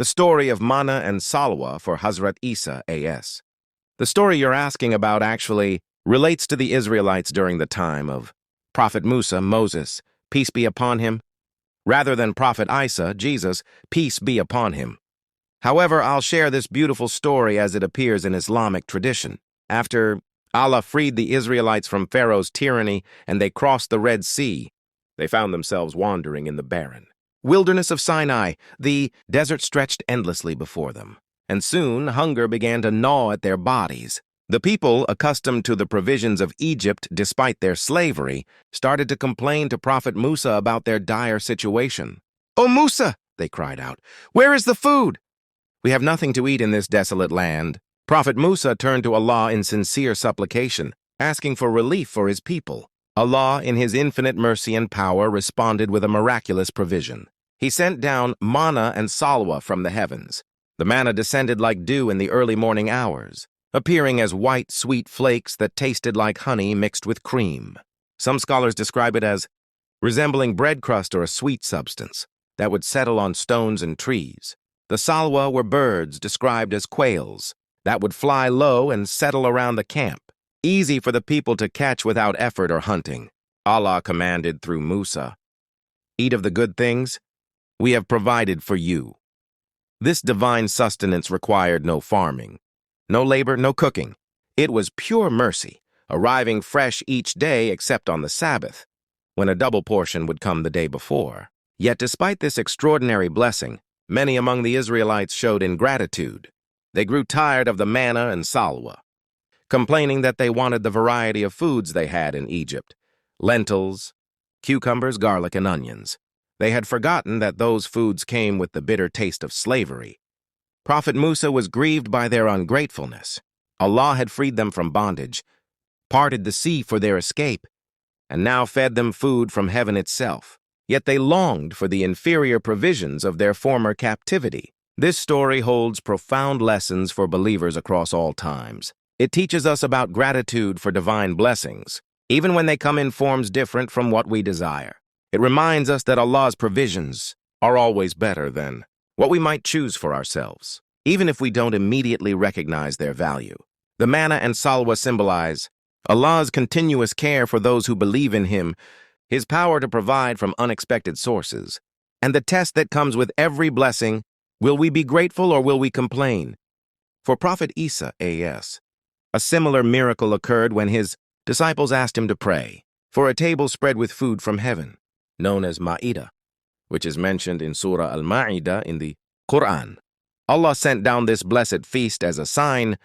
the story of Manna and Salwa for Hazrat Essa A.S. The story you're asking about actually relates to the Israelites during the time of Prophet Musa, Moses, peace be upon him, rather than Prophet Essa, Jesus, peace be upon him. However, I'll share this beautiful story as it appears in Islamic tradition. After Allah freed the Israelites from Pharaoh's tyranny and they crossed the Red Sea, they found themselves wandering in the barren wilderness of Sinai. The desert stretched endlessly before them, and soon hunger began to gnaw at their bodies. The people, accustomed to the provisions of Egypt despite their slavery, started to complain to Prophet Musa about their dire situation. "O Musa," they cried out, "where is the food? We have nothing to eat in this desolate land." Prophet Musa turned to Allah in sincere supplication, asking for relief for his people. Allah, in his infinite mercy and power, responded with a miraculous provision. He sent down manna and salwa from the heavens. The manna descended like dew in the early morning hours, appearing as white, sweet flakes that tasted like honey mixed with cream. Some scholars describe it as resembling bread crust or a sweet substance that would settle on stones and trees. The salwa were birds described as quails that would fly low and settle around the camp, easy for the people to catch without effort or hunting. Allah commanded through Musa, "Eat of the good things we have provided for you." This divine sustenance required no farming, no labor, no cooking. It was pure mercy, arriving fresh each day except on the Sabbath, when a double portion would come the day before. Yet despite this extraordinary blessing, many among the Israelites showed ingratitude. They grew tired of the manna and salwa, complaining that they wanted the variety of foods they had in Egypt: lentils, cucumbers, garlic, and onions. They had forgotten that those foods came with the bitter taste of slavery. Prophet Musa was grieved by their ungratefulness. Allah had freed them from bondage, parted the sea for their escape, and now fed them food from heaven itself. Yet they longed for the inferior provisions of their former captivity. This story holds profound lessons for believers across all times. It teaches us about gratitude for divine blessings, even when they come in forms different from what we desire. It reminds us that Allah's provisions are always better than what we might choose for ourselves, even if we don't immediately recognize their value. The manna and salwa symbolize Allah's continuous care for those who believe in Him, His power to provide from unexpected sources, and the test that comes with every blessing: will we be grateful or will we complain? For Prophet Essa A.S., a similar miracle occurred when his disciples asked him to pray for a table spread with food from heaven, known as Ma'idah, which is mentioned in Surah Al-Ma'idah in the Quran. Allah sent down this blessed feast as a sign